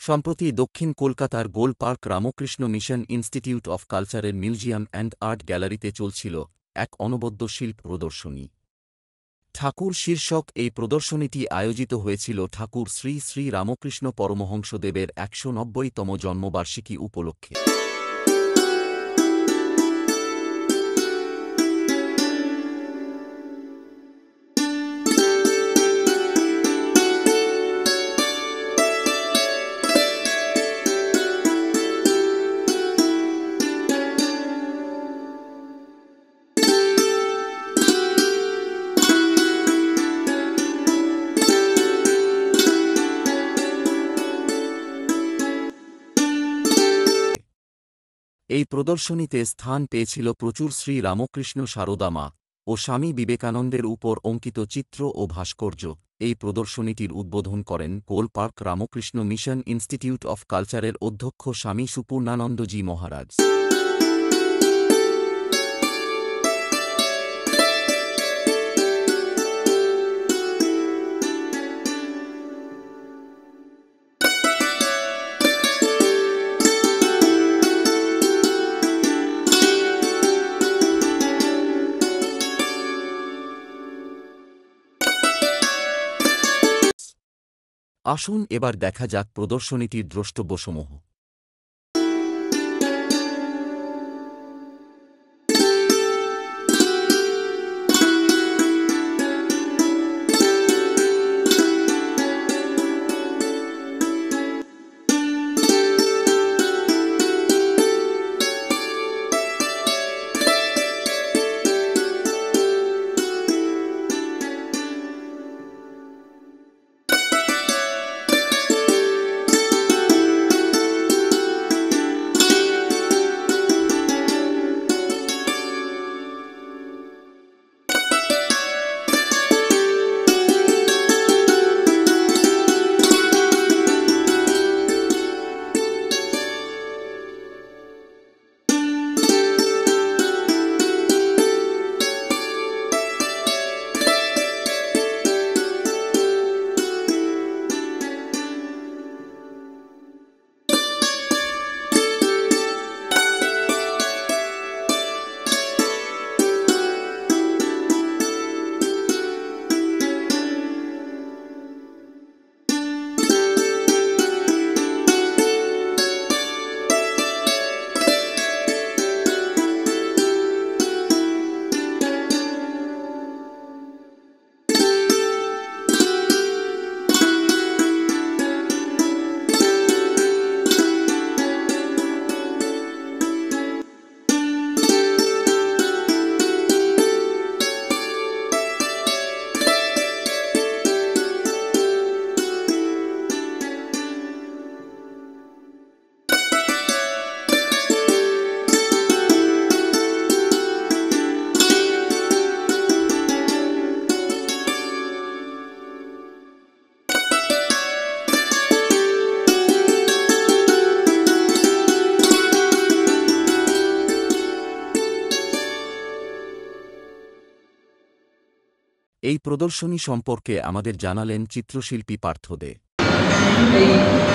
সম্প্রতি দক্ষিণ কলকাতার Gol Park Ramakrishna mission institute of কালচারের মিউজিয়াম অ্যান্ড আর্ট গ্যালারিতে চলছিল এক অনবদ্য শিল্প প্রদর্শনী। ঠাকুর শীর্ষক এই প্রদর্শনীটি আয়োজিত হয়েছিল ঠাকুর শ্রী শ্রী রামকৃষ্ণ পরমহংসদেবের ১৯০তম জন্মবার্ষিকী উপলক্ষে। এই প্রদর্শনীতে স্থান পেয়েছিল প্রচুর শ্রী রামকৃষ্ণ সারদা মা ও স্বামী বিবেকানন্দের উপর অঙ্কিত চিত্র ও ভাস্কর্য। এই প্রদর্শনীটির উদ্বোধন করেন Gol Park Ramakrishna mission institute of কালচারের অধ্যক্ষ স্বামী সুপূর্ণানন্দজি মহারাজ। আসুন এবার দেখা যাক প্রদর্শনীটির দ্রষ্টব্যসমূহ। এই প্রদর্শনী সম্পর্কে আমাদের জানালেন চিত্রশিল্পী পার্থ দে।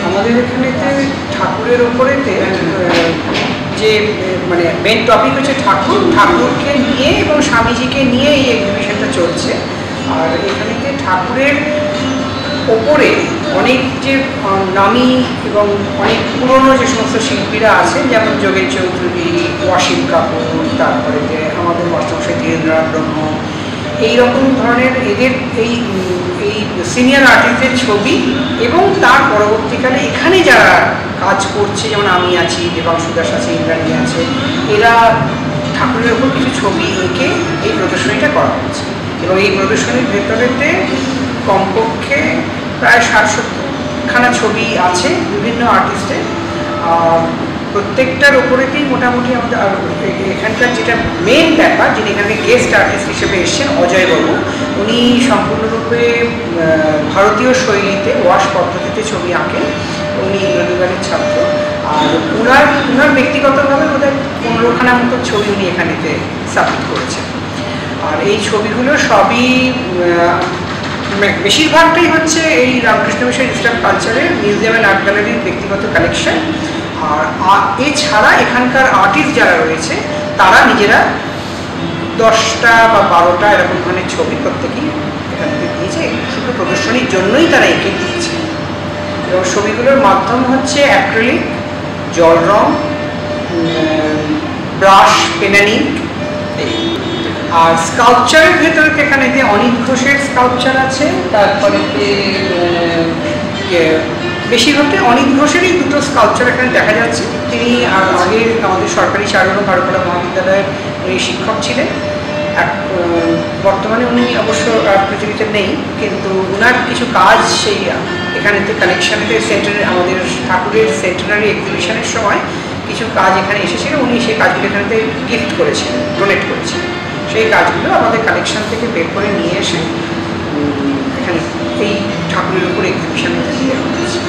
আমাদের এখানেতে ঠাকুরের ওপরেতে যে মানে মেন টপিক হচ্ছে ঠাকুরকে নিয়ে এবং স্বামীজিকে নিয়ে এই এক্সিবিশনটা চলছে। আর এখানেতে ঠাকুরের ওপরে অনেক যে নামী এবং অনেক পুরনো যে সমস্ত শিল্পীরা আছেন, যেমন যোগেন চৌধুরী, ওয়াসিম কাপুর, তারপরে যে আমাদের মাস্টারমশাই ধীরেন্দ্রনাথ ব্রহ্ম, এইরকম ধরনের এদের এই সিনিয়র আর্টিস্টদের ছবি এবং তার পরবর্তীকালে এখানে যারা কাজ করছে, যেমন আমি আছি, দেবাংশু দাস আছে, ইন্দ্রাণী আছে, এরা ঠাকুরের ওপর কিছু ছবি এঁকে এই প্রদর্শনীটা করা হচ্ছে। এবং এই প্রদর্শনীর ভেতরেতে কমপক্ষে প্রায় ৬০-৭০খানা ছবি আছে বিভিন্ন আর্টিস্টের। প্রত্যেকটার ওপরেতেই মোটামুটি আমাদের এখানকার যেটা মেন ব্যাপার, যিনি এখানে গেস্ট আর্টিস্ট হিসেবে এসেছেন অজয়বাবু, উনি সম্পূর্ণরূপে ভারতীয় শৈলীতে ওয়াশ পদ্ধতিতে ছবি আঁকেন। উনি ইন্দ্রদুগারের ছাত্র। আর ওনার ব্যক্তিগতভাবে বোধহয় ১৫খানার মতো ছবি উনি এখানেতে সাবমিট করেছেন। আর এই ছবিগুলো সবই বেশিরভাগটাই হচ্ছে এই রামকৃষ্ণ মিশন ইনস্টিটিউট অফ কালচারের মিউজিয়াম অ্যান্ড আর্ট গ্যালারির ব্যক্তিগত কালেকশন। আর এছাড়া এখানকার আর্টিস্ট যারা রয়েছে তারা নিজেরা 10টা বা 12টা এরকম ধরনের ছবি প্রত্যেকেই এখান থেকে দিয়েছে, শুধু প্রদর্শনীর জন্যই তারা এঁকে দিয়েছে। এবং ছবিগুলোর মাধ্যম হচ্ছে অ্যাক্রিলিক, জল রং, ব্রাশ, পেনানি। আর স্কাল্পচারের ভেতরে এখানে যে অনিত ঘোষের স্কাল্পচার আছে, তারপরে বেশিরভাগটা অনিত ঘোষেরই দুটো স্কাল্পচার এখানে দেখা যাচ্ছে। তিনি আগে আমাদের সরকারি চারুকলা কারুকলা মহাবিদ্যালয়ের উনি শিক্ষক ছিলেন। বর্তমানে উনি অবশ্য পৃথিবীতে নেই, কিন্তু ওনার কিছু কাজ সেই এখানেতে কালেকশানেতে আমাদের ঠাকুরের সেন্টেনারি এক্সিবিশনের সময় কিছু কাজ এখানে এসেছিল, উনি সেই কাজগুলো এখানেতে গিফট করেছিলেন, ডোনেট করেছিলেন। সেই কাজগুলো আমাদের কালেকশন থেকে বের করে নিয়ে এসে এখানে এই ঠাকুরের উপর এক্সিবিশনে দেওয়া হয়েছে।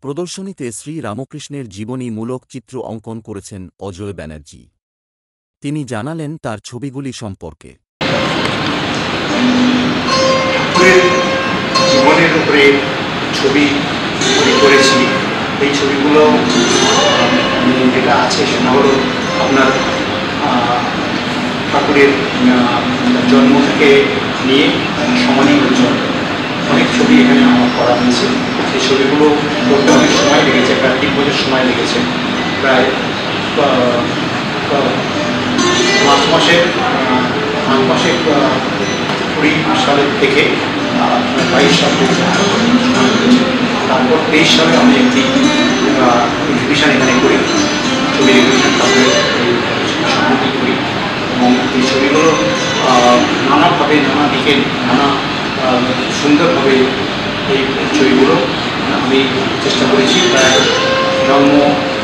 প্রদর্শনীতে শ্রী রামকৃষ্ণের জীবনীমূলক চিত্র অঙ্কন করেছেন অজয় ব্যানার্জি। তিনি জানালেন তার ছবিগুলি সম্পর্কে। জীবনের উপরে ছবি করেছি। এই ছবিগুলো যেটা আছে সেটা হলো আপনার ঠাকুরের জন্ম থেকে নিয়ে সমানই পর্যন্ত অনেক ছবি এখানে আমার করা হয়েছে। সেই ছবিগুলো করতে অনেক সময় লেগেছে, প্রায় 3 বছর সময় লেগেছে। প্রায় মার্চ মাসের 20 সালের থেকে 22 সাল পর্যন্ত, তারপর 23 সালে আমি একটি এক্সিবিশন এখানে করি, ছবি এক্সিবিশন সম্পর্কে করি। এবং এই ছবিগুলো নানাভাবে, নানা দিকে, নানা সুন্দরভাবে এই ছবিগুলো আমি চেষ্টা করেছি। প্রায় জন্ম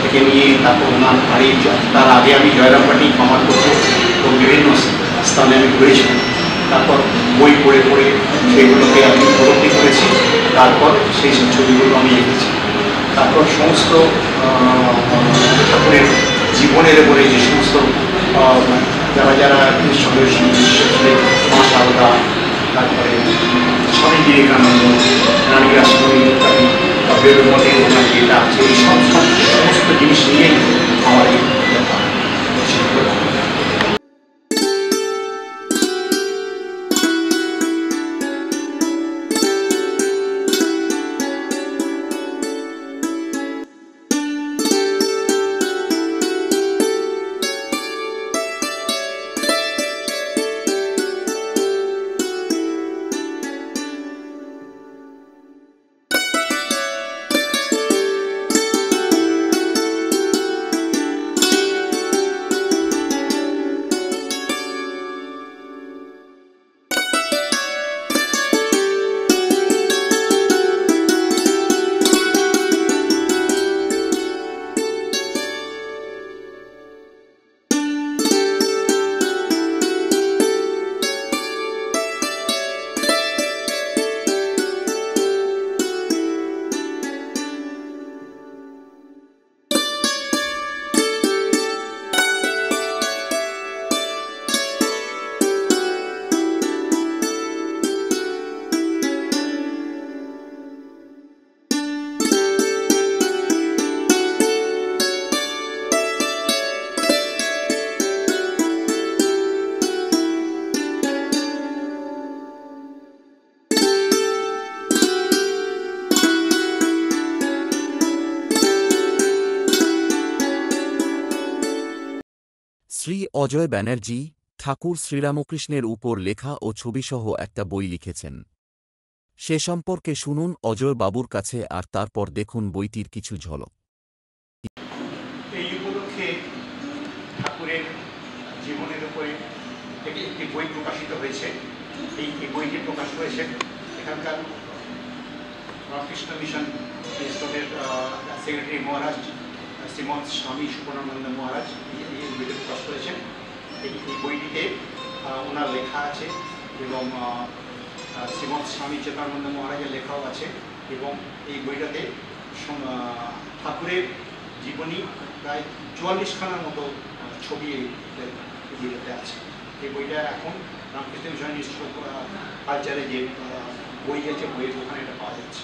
থেকে নিয়ে তারপর ওনার বাড়ি, তার আগে আমি জয়রামবাটি কামার করবো এবং বিভিন্ন স্থানে আমি ঘুরেছিলাম। তারপর বই পড়ে পড়ে সেগুলোকে আমি উপলব্ধি করেছি, তারপর সেই সব ছবিগুলো আমি এঁকেছি। তারপর সমস্ত ঠাকুরের জীবনের উপরে যে সমস্ত যারা যারা ঈশ্বরের মা সারদা, তারপরে স্বামী বিবেকানন্দ, রানী রাসমণি ইত্যাদি, বা বেলুড়মঠের ওনার যেটা আছে, এই সমস্ত জিনিস নিয়েই আমার এই লেখা। শ্রী অজয় ব্যানার্জি ঠাকুর শ্রীরামকৃষ্ণের উপর লেখা ও ছবিসহ একটা বই লিখেছেন। সে সম্পর্কে শুনুন অজয় বাবুর কাছে, আর তারপর দেখুন বইটির কিছু ঝলক। এই উপলক্ষে ঠাকুরের জীবনের উপরে একটি বই প্রকাশিত হয়েছে। এই বইটি প্রকাশ হয়েছে এখানকার রামকৃষ্ণ মিশন ইনস্টিটিউটের সেক্রেটারি মহারাজ শ্রীমৎ স্বামী সুবর্ণানন্দ মহারাজ এই বইটি প্রকাশ করেছেন। এই বইটিতে ওনার লেখা আছে এবং শ্রীমৎ স্বামী চেতানন্দ মহারাজের লেখাও আছে, এবং এই বইটাতে ঠাকুরের জীবনী প্রায় 44খানার মতো ছবি এই বইটাতে আছে। এই বইটা এখন রামকৃষ্ণ মিশন ইনস্টিটিউট কালচারে যে বই আছে, বইয়ের দোকানে এটা পাওয়া যাচ্ছে।